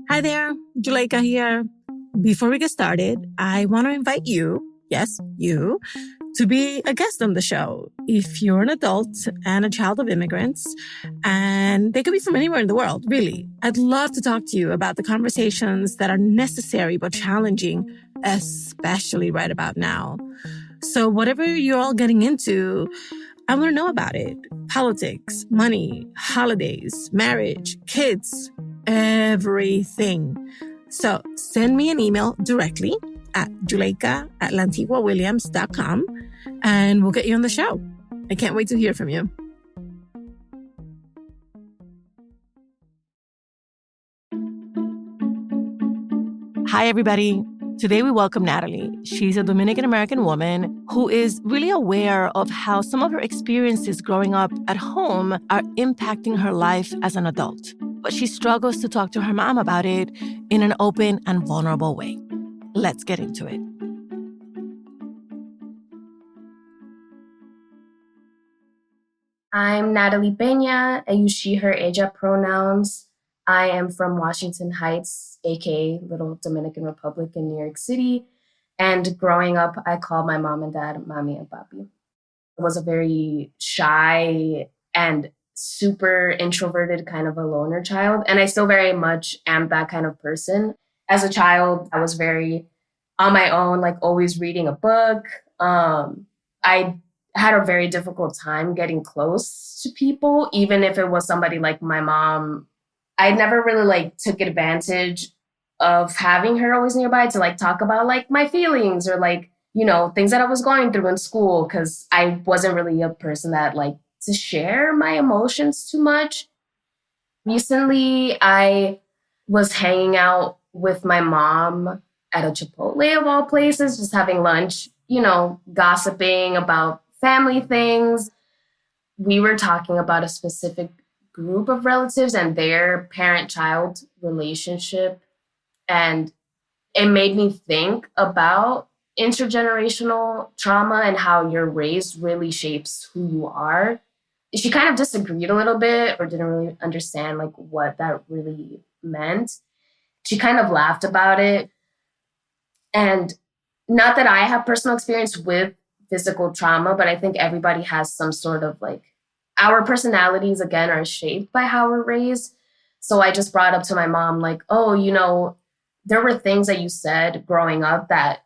Hi there, Juleka here. Before we get started, I want to invite you, yes, you, to be a guest on the show. If you're an adult and a child of immigrants, and they could be from anywhere in the world, really, I'd love to talk to you about the conversations that are necessary but challenging, especially right about now. So whatever you're all getting into, I want to know about it. Politics, money, holidays, marriage, kids, everything. So send me an email directly at juleka@lantiguawilliams.com and we'll get you on the show. I can't wait to hear from you. Hi, everybody. Today we welcome Nathalie. She's a Dominican-American woman who is really aware of how some of her experiences growing up at home are impacting her life as an adult. But she struggles to talk to her mom about it in an open and vulnerable way. Let's get into it. I'm Nathalie Peña. I use she, her, ella pronouns. I am from Washington Heights, aka Little Dominican Republic in New York City. And growing up, I called my mom and dad Mamí and Papí. I was a very shy and super introverted kind of a loner child. And I still very much am that kind of person. As a child, I was very on my own, like always reading a book. I had a very difficult time getting close to people, even if it was somebody like my mom. I never really took advantage of having her always nearby to talk about my feelings or things that I was going through in school, because I wasn't really a person that to share my emotions too much. Recently, I was hanging out with my mom at a Chipotle of all places, just having lunch, gossiping about family things. We were talking about a specific group of relatives and their parent-child relationship. And it made me think about intergenerational trauma and how you're raised really shapes who you are. She kind of disagreed a little bit or didn't really understand what that really meant. She kind of laughed about it. And not that I have personal experience with physical trauma, but I think everybody has some sort of our personalities, again, are shaped by how we're raised. So I just brought up to my mom, there were things that you said growing up that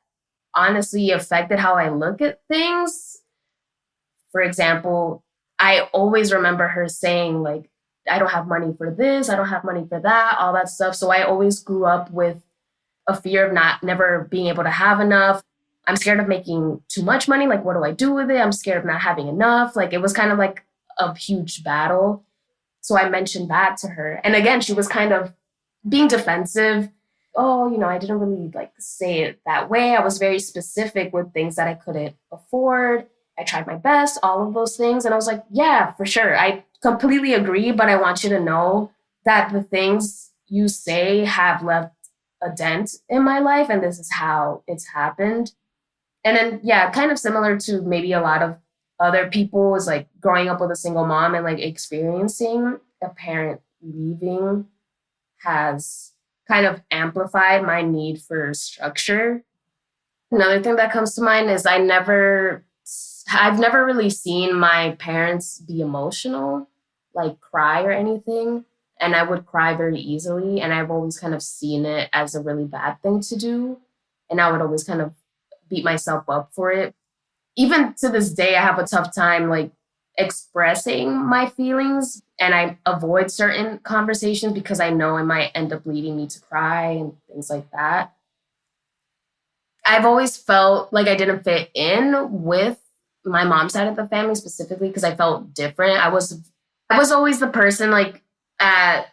honestly affected how I look at things. For example, I always remember her saying, I don't have money for this, I don't have money for that, all that stuff. So I always grew up with a fear of never being able to have enough. I'm scared of making too much money. What do I do with it? I'm scared of not having enough. It was kind of a huge battle. So I mentioned that to her. And again, she was kind of being defensive. Oh, I didn't really say it that way. I was very specific with things that I couldn't afford. I tried my best, all of those things. And I was like, yeah, for sure. I completely agree. But I want you to know that the things you say have left a dent in my life. And this is how it's happened. And then, yeah, kind of similar to maybe a lot of other people is growing up with a single mom and experiencing a parent leaving has kind of amplified my need for structure. Another thing that comes to mind is I've never really seen my parents be emotional, cry or anything. And I would cry very easily. And I've always kind of seen it as a really bad thing to do. And I would always kind of beat myself up for it. Even to this day, I have a tough time expressing my feelings, and I avoid certain conversations because I know it might end up leading me to cry and things like that. I've always felt like I didn't fit in with my mom's side of the family specifically because I felt different. I was always the person at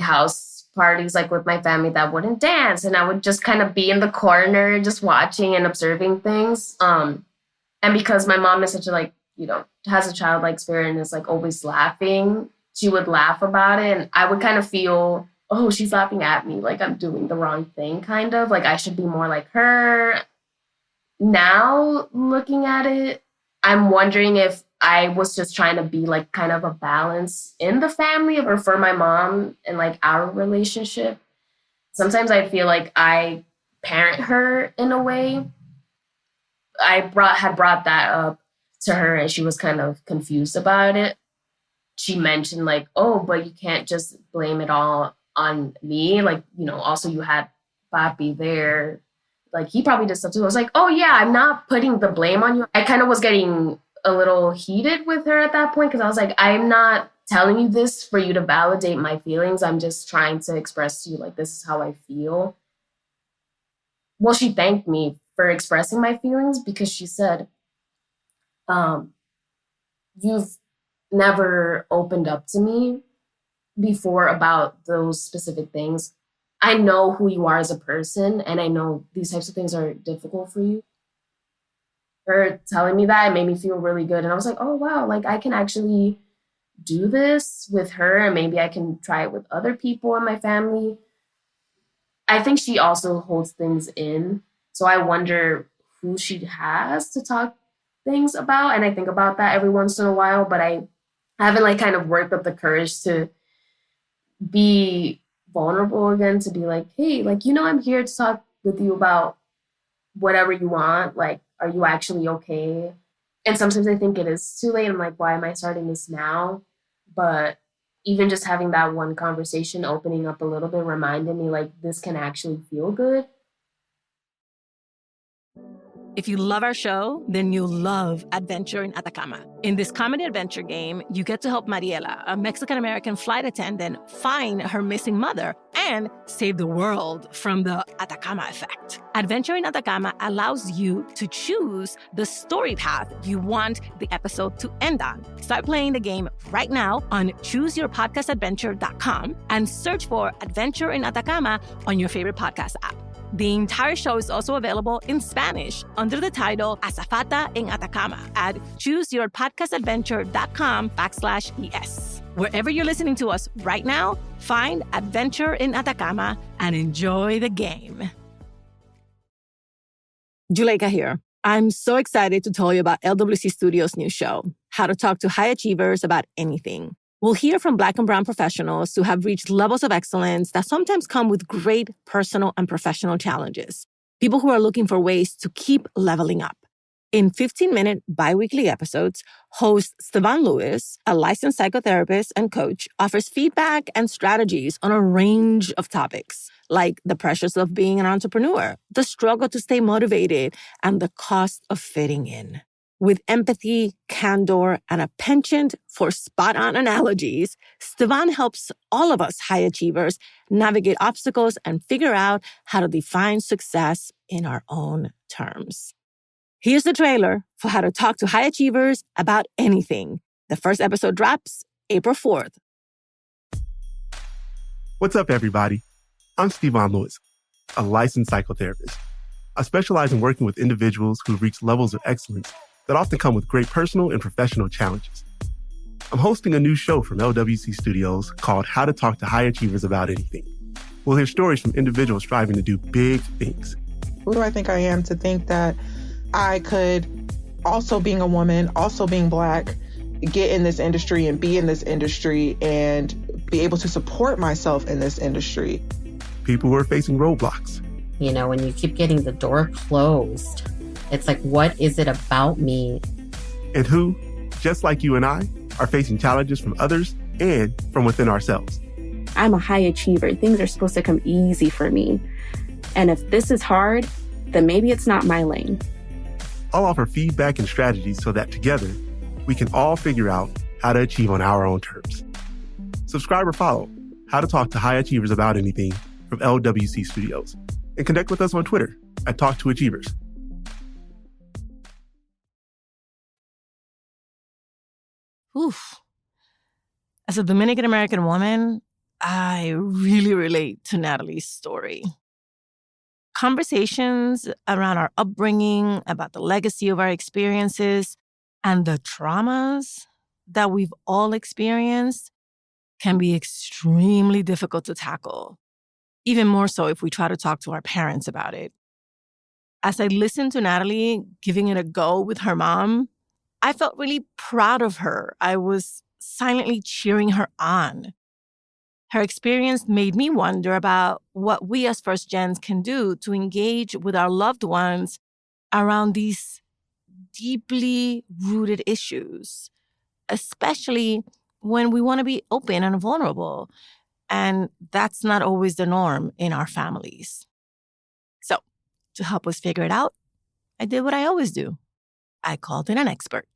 house parties with my family that wouldn't dance, and I would just kind of be in the corner just watching and observing things. And because my mom is such a has a childlike spirit and is always laughing, she would laugh about it, and I would kind of feel, oh, she's laughing at me, I'm doing the wrong thing, kind of I should be more like her. Now looking at it, I'm wondering if I was just trying to be like kind of a balance in the family or for my mom and like our relationship. Sometimes I feel like I parent her in a way. Had brought that up to her and she was kind of confused about it. She mentioned like, oh, but you can't just blame it all on me. Like, you know, also you had Papí there. Like he probably did stuff too. I was like, oh yeah, I'm not putting the blame on you. I kind of was getting a little heated with her at that point because I was like, I'm not telling you this for you to validate my feelings. I'm just trying to express to you like, this is how I feel. Well, she thanked me for expressing my feelings because she said, you've never opened up to me before about those specific things. I know who you are as a person, and I know these types of things are difficult for you. Her telling me that, it made me feel really good. And I was like, oh, wow, like I can actually do this with her, and maybe I can try it with other people in my family. I think she also holds things in. So I wonder who she has to talk things about. And I think about that every once in a while, but I haven't like kind of worked up the courage to be vulnerable again, to be like, hey, like, you know, I'm here to talk with you about whatever you want. Like, are you actually okay? And sometimes I think it is too late. I'm like, why am I starting this now? But even just having that one conversation, opening up a little bit, reminded me like this can actually feel good. If you love our show, then you'll love Adventure in Atacama. In this comedy adventure game, you get to help Mariela, a Mexican-American flight attendant, find her missing mother and save the world from the Atacama effect. Adventure in Atacama allows you to choose the story path you want the episode to end on. Start playing the game right now on chooseyourpodcastadventure.com and search for Adventure in Atacama on your favorite podcast app. The entire show is also available in Spanish under the title Azafata en Atacama at chooseyourpodcastadventure.com/ES. Wherever you're listening to us right now, find Adventure in Atacama and enjoy the game. Juleka here. I'm so excited to tell you about LWC Studios' new show, How to Talk to High Achievers About Anything. We'll hear from Black and brown professionals who have reached levels of excellence that sometimes come with great personal and professional challenges. People who are looking for ways to keep leveling up. In 15-minute bi-weekly episodes, host Stevan Lewis, a licensed psychotherapist and coach, offers feedback and strategies on a range of topics, like the pressures of being an entrepreneur, the struggle to stay motivated, and the cost of fitting in. With empathy, candor, and a penchant for spot-on analogies, Stevan helps all of us high achievers navigate obstacles and figure out how to define success in our own terms. Here's the trailer for How to Talk to High Achievers About Anything. The first episode drops April 4th. What's up, everybody? I'm Stevan Lewis, a licensed psychotherapist. I specialize in working with individuals who reach levels of excellence that often come with great personal and professional challenges. I'm hosting a new show from LWC Studios called How to Talk to High Achievers About Anything. We'll hear stories from individuals striving to do big things. Who do I think I am to think that I could, also being a woman, also being Black, get in this industry and be in this industry and be able to support myself in this industry? People who are facing roadblocks. You know, when you keep getting the door closed, it's like, what is it about me? And who, just like you and I, are facing challenges from others and from within ourselves. I'm a high achiever. Things are supposed to come easy for me. And if this is hard, then maybe it's not my lane. I'll offer feedback and strategies so that together, we can all figure out how to achieve on our own terms. Subscribe or follow How to Talk to High Achievers About Anything from LWC Studios. And connect with us on Twitter at Talk2Achievers. Oof. As a Dominican-American woman, I really relate to Nathalie's story. Conversations around our upbringing, about the legacy of our experiences, and the traumas that we've all experienced can be extremely difficult to tackle, even more so if we try to talk to our parents about it. As I listened to Nathalie giving it a go with her mom, I felt really proud of her. I was silently cheering her on. Her experience made me wonder about what we as first gens can do to engage with our loved ones around these deeply rooted issues, especially when we want to be open and vulnerable. And that's not always the norm in our families. So, to help us figure it out, I did what I always do. I called in an expert.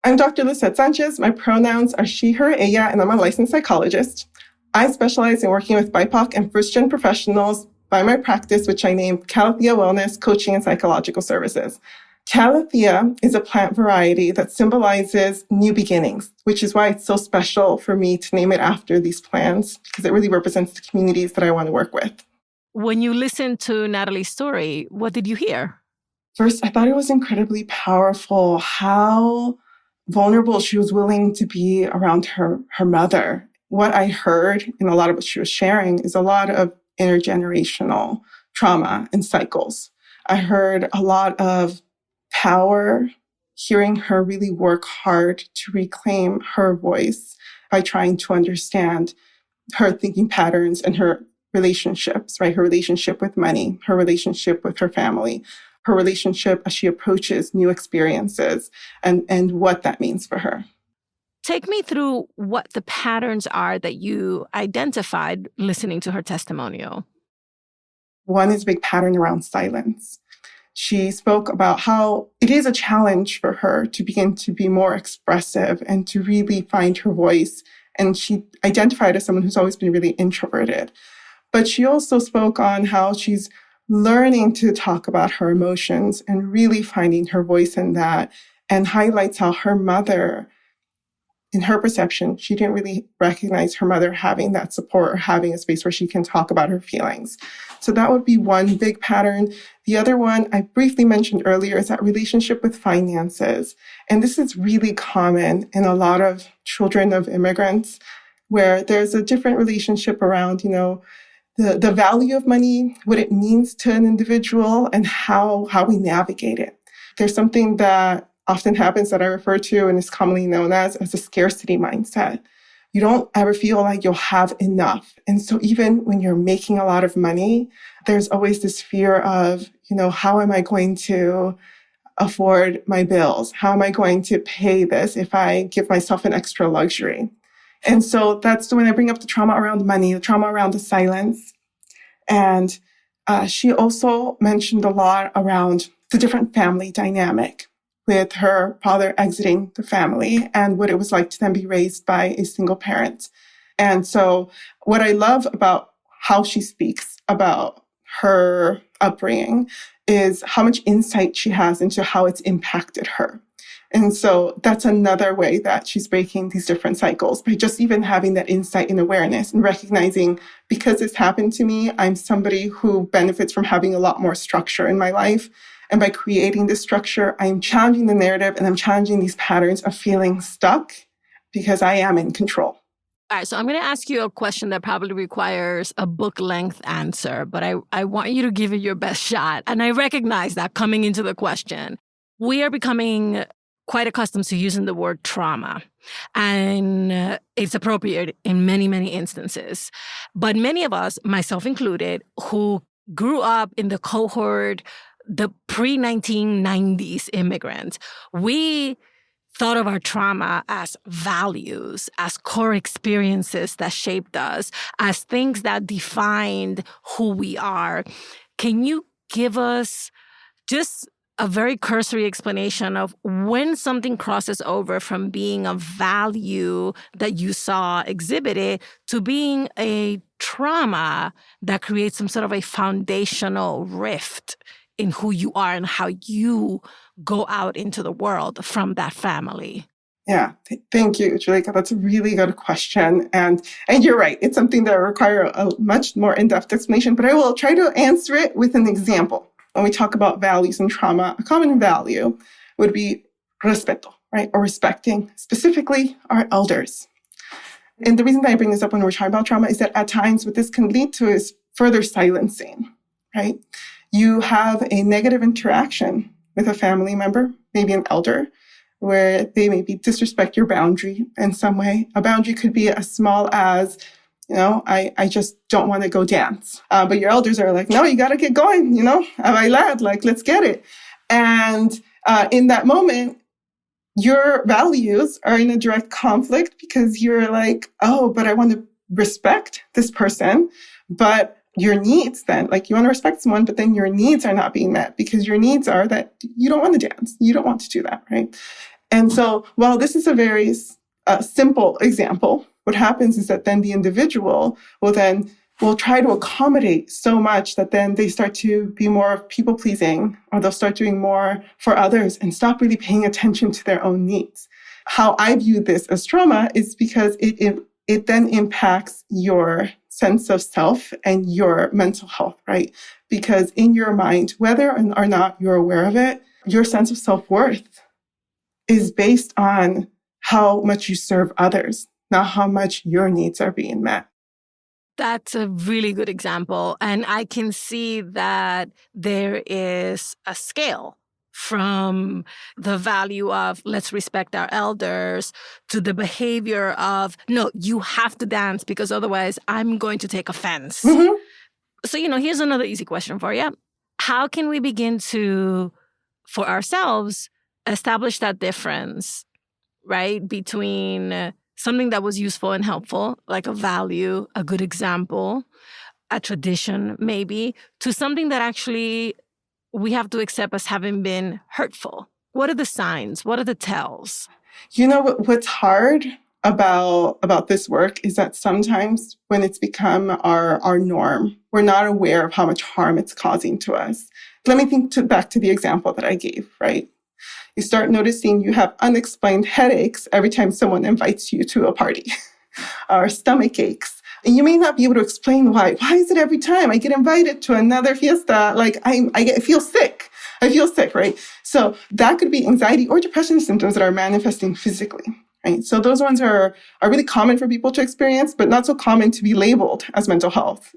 I'm Dr. Lisette Sanchez. My pronouns are she, her, ella, and I'm a licensed psychologist. I specialize in working with BIPOC and first-gen professionals by my practice, which I named Calathea Wellness Coaching and Psychological Services. Calathea is a plant variety that symbolizes new beginnings, which is why it's so special for me to name it after these plants, because it really represents the communities that I want to work with. When you listened to Nathalie's story, what did you hear? First, I thought it was incredibly powerful how vulnerable she was willing to be around her mother. What I heard in a lot of what she was sharing is a lot of intergenerational trauma and cycles. I heard a lot of power, hearing her really work hard to reclaim her voice by trying to understand her thinking patterns and her relationships, right? Her relationship with money, her relationship with her family, her relationship as she approaches new experiences and what that means for her. Take me through what the patterns are that you identified listening to her testimonial. One is a big pattern around silence. She spoke about how it is a challenge for her to begin to be more expressive and to really find her voice. And she identified as someone who's always been really introverted. But she also spoke on how she's learning to talk about her emotions and really finding her voice in that, and highlights how her mother, in her perception, she didn't really recognize her mother having that support or having a space where she can talk about her feelings. So that would be one big pattern. The other one I briefly mentioned earlier is that relationship with finances. And this is really common in a lot of children of immigrants, where there's a different relationship around, the value of money, what it means to an individual, and how we navigate it. There's something that often happens that I refer to and is commonly known as a scarcity mindset. You don't ever feel like you'll have enough. And so even when you're making a lot of money, there's always this fear of, how am I going to afford my bills? How am I going to pay this if I give myself an extra luxury? And so that's when I bring up the trauma around money, the trauma around the silence. And she also mentioned a lot around the different family dynamic, with her father exiting the family and what it was like to then be raised by a single parent. And so what I love about how she speaks about her upbringing is how much insight she has into how it's impacted her. And so that's another way that she's breaking these different cycles, by just even having that insight and awareness and recognizing, because this happened to me, I'm somebody who benefits from having a lot more structure in my life. And by creating this structure, I'm challenging the narrative and I'm challenging these patterns of feeling stuck because I am in control. All right, so I'm going to ask you a question that probably requires a book-length answer, but I want you to give it your best shot. And I recognize that coming into the question. We are becoming quite accustomed to using the word trauma, and it's appropriate in many, many instances. But many of us, myself included, who grew up in the cohort, the pre-1990s immigrants, we thought of our trauma as values, as core experiences that shaped us, as things that defined who we are. Can you give us just a very cursory explanation of when something crosses over from being a value that you saw exhibited to being a trauma that creates some sort of a foundational rift in who you are and how you go out into the world from that family? Yeah, thank you, Julika. That's a really good question. And you're right. It's something that requires a much more in-depth explanation, but I will try to answer it with an example. When we talk about values and trauma, a common value would be respeto, right? Or respecting specifically our elders. And the reason that I bring this up when we're talking about trauma is that at times what this can lead to is further silencing, right? You have a negative interaction with a family member, maybe an elder, where they maybe disrespect your boundary in some way. A boundary could be as small as, I just don't want to go dance. But your elders are like, no, you got to get going, bailar, like, let's get it. And in that moment, your values are in a direct conflict because you're like, oh, but I want to respect this person. But your needs then, like you want to respect someone, but then your needs are not being met because your needs are that you don't want to dance. You don't want to do that, right? And so while this is a very simple example, what happens is that then the individual will try to accommodate so much that then they start to be more people-pleasing, or they'll start doing more for others and stop really paying attention to their own needs. How I view this as trauma is because it then impacts your sense of self and your mental health, right? Because in your mind, whether or not you're aware of it, your sense of self-worth is based on how much you serve others, not how much your needs are being met. That's a really good example. And I can see that there is a scale from the value of let's respect our elders to the behavior of, no, you have to dance because otherwise I'm going to take offense. Mm-hmm. So, here's another easy question for you. How can we begin to, for ourselves, establish that difference, right, between something that was useful and helpful, like a value, a good example, a tradition maybe, to something that actually we have to accept as having been hurtful? What are the signs? What are the tells? What's hard about this work is that sometimes when it's become our norm, we're not aware of how much harm it's causing to us. Let me think back to the example that I gave, right? You start noticing you have unexplained headaches every time someone invites you to a party or stomach aches. And you may not be able to explain why. Why is it every time I get invited to another fiesta, like I feel sick? I feel sick, right? So that could be anxiety or depression symptoms that are manifesting physically, right? So those ones are really common for people to experience, but not so common to be labeled as mental health.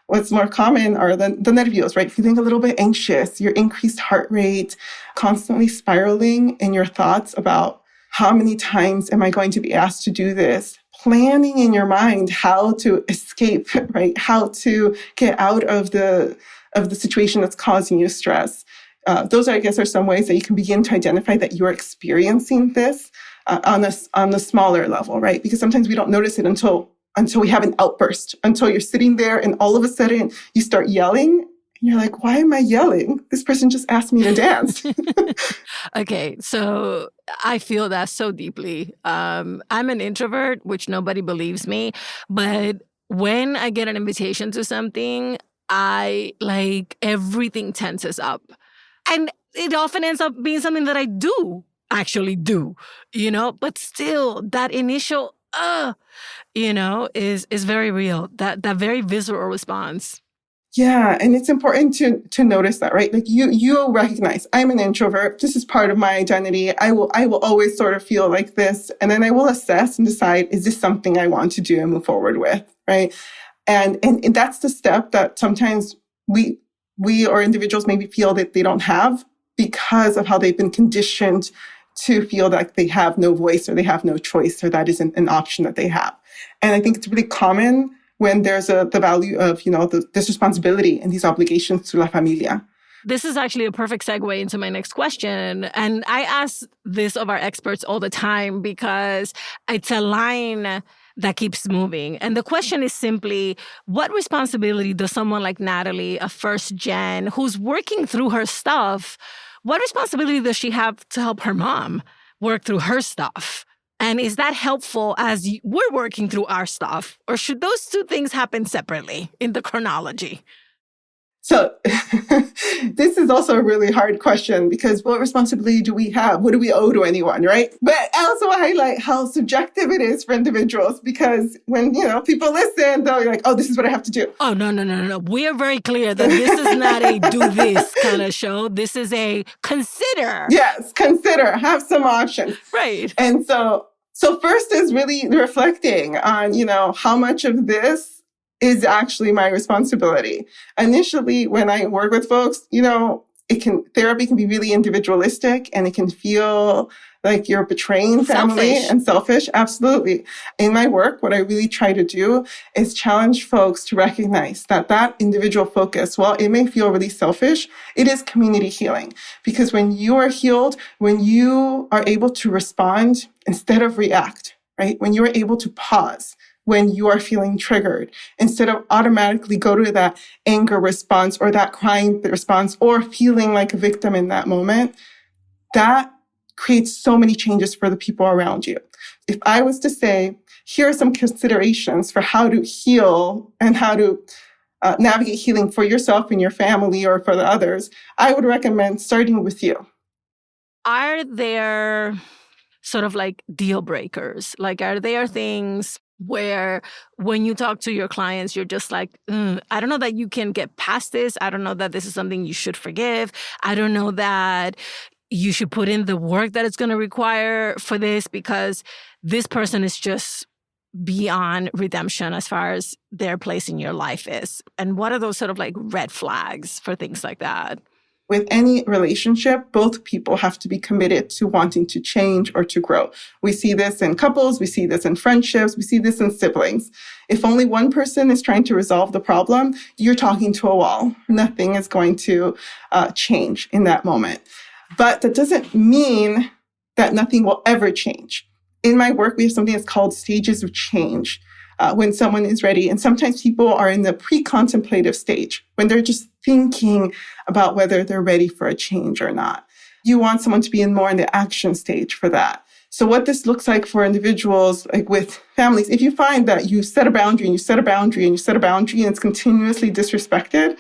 What's more common are the nervios, right? Feeling a little bit anxious, your increased heart rate, constantly spiraling in your thoughts about how many times am I going to be asked to do this? Planning in your mind how to escape, right? How to get out of the situation that's causing you stress. Those, I guess, are some ways that you can begin to identify that you're experiencing this on the smaller level, right? Because sometimes we don't notice it until we have an outburst, until you're sitting there and all of a sudden you start yelling. And you're like, why am I yelling? This person just asked me to dance. Okay, so I feel that so deeply. I'm an introvert, which nobody believes me. But when I get an invitation to something, everything tenses up. And it often ends up being something that I actually do, but still that initial, is very real, that very visceral response. Yeah. And it's important to notice that, right? Like you recognize I'm an introvert. This is part of my identity. I will always sort of feel like this. And then I will assess and decide, is this something I want to do and move forward with? Right. And that's the step that sometimes we or individuals maybe feel that they don't have because of how they've been conditioned to feel like they have no voice or they have no choice or that isn't an option that they have. And I think it's really common when there's the value of, this responsibility and these obligations to la familia. This is actually a perfect segue into my next question. And I ask this of our experts all the time because it's a line that keeps moving. And the question is simply, what responsibility does someone like Nathalie, a first gen, who's working through her stuff, what responsibility does she have to help her mom work through her stuff? And is that helpful as we're working through our stuff? Or should those two things happen separately in the chronology? So this is also a really hard question because what responsibility do we have? What do we owe to anyone, right? But I also highlight how subjective it is for individuals because when, people listen, they're like, oh, this is what I have to do. Oh, no. We are very clear that this is not a do this kind of show. This is a consider. Yes, consider, have some options. Right. And so first is really reflecting on, how much of this is actually my responsibility. Initially, when I work with folks, therapy can be really individualistic, and it can feel like you're betraying family and selfish. Absolutely. In my work, what I really try to do is challenge folks to recognize that individual focus, while it may feel really selfish, it is community healing. Because when you are healed, when you are able to respond instead of react, right? When you are able to pause, when you are feeling triggered, instead of automatically go to that anger response or that crying response or feeling like a victim in that moment, that creates so many changes for the people around you. If I was to say, here are some considerations for how to heal and how to navigate healing for yourself and your family or for the others, I would recommend starting with you. Are there sort of like deal breakers? Like, are there things where when you talk to your clients, you're just like, I don't know that you can get past this. I don't know that this is something you should forgive. I don't know that you should put in the work that it's going to require for this, because this person is just beyond redemption as far as their place in your life is. And what are those sort of like red flags for things like that? With any relationship, both people have to be committed to wanting to change or to grow. We see this in couples, we see this in friendships, we see this in siblings. If only one person is trying to resolve the problem, you're talking to a wall. Nothing is going to change in that moment. But that doesn't mean that nothing will ever change. In my work, we have something that's called stages of change. When someone is ready. And sometimes people are in the pre-contemplative stage, when they're just thinking about whether they're ready for a change or not. You want someone to be more in the action stage for that. So what this looks like for individuals, like with families, if you find that you set a boundary and you set a boundary and you set a boundary and it's continuously disrespected,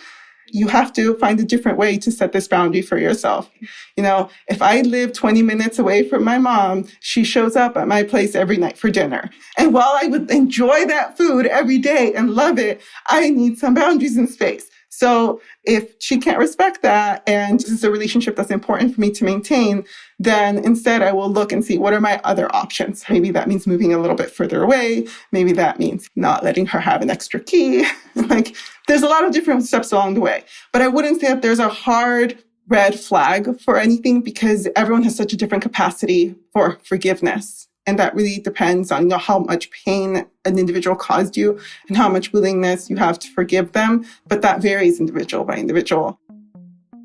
you have to find a different way to set this boundary for yourself. You know, if I live 20 minutes away from my mom, she shows up at my place every night for dinner. And while I would enjoy that food every day and love it, I need some boundaries and space. So if she can't respect that, and this is a relationship that's important for me to maintain, then instead I will look and see, what are my other options? Maybe that means moving a little bit further away. Maybe that means not letting her have an extra key. Like, there's a lot of different steps along the way. But I wouldn't say that there's a hard red flag for anything, because everyone has such a different capacity for forgiveness. And that really depends on, how much pain an individual caused you and how much willingness you have to forgive them. But that varies individual by individual.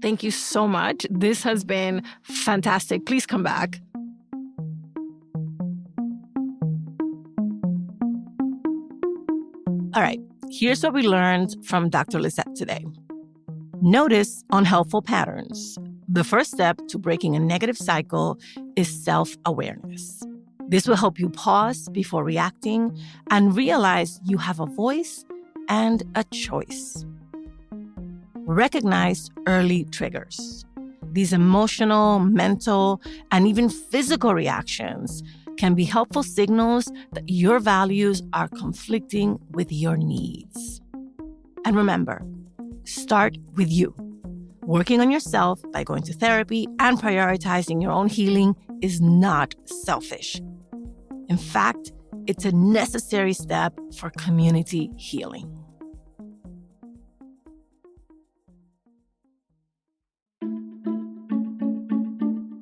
Thank you so much. This has been fantastic. Please come back. All right, here's what we learned from Dr. Lisette today. Notice unhelpful patterns. The first step to breaking a negative cycle is self-awareness. This will help you pause before reacting and realize you have a voice and a choice. Recognize early triggers. These emotional, mental, and even physical reactions can be helpful signals that your values are conflicting with your needs. And remember, start with you. Working on yourself by going to therapy and prioritizing your own healing is not selfish. In fact, it's a necessary step for community healing.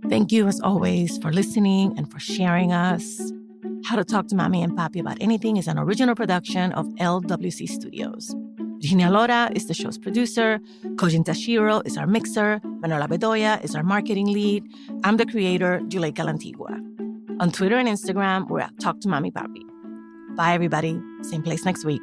Thank you, as always, for listening and for sharing us. How to Talk to Mamí and Papí About Anything is an original production of LWC Studios. Virginia Lora is the show's producer. Kojin Tashiro is our mixer. Manuela Bedoya is our marketing lead. I'm the creator, Juleika Lantigua. On Twitter and Instagram, we're at Talk to Mamí Papí. Bye, everybody. Same place next week.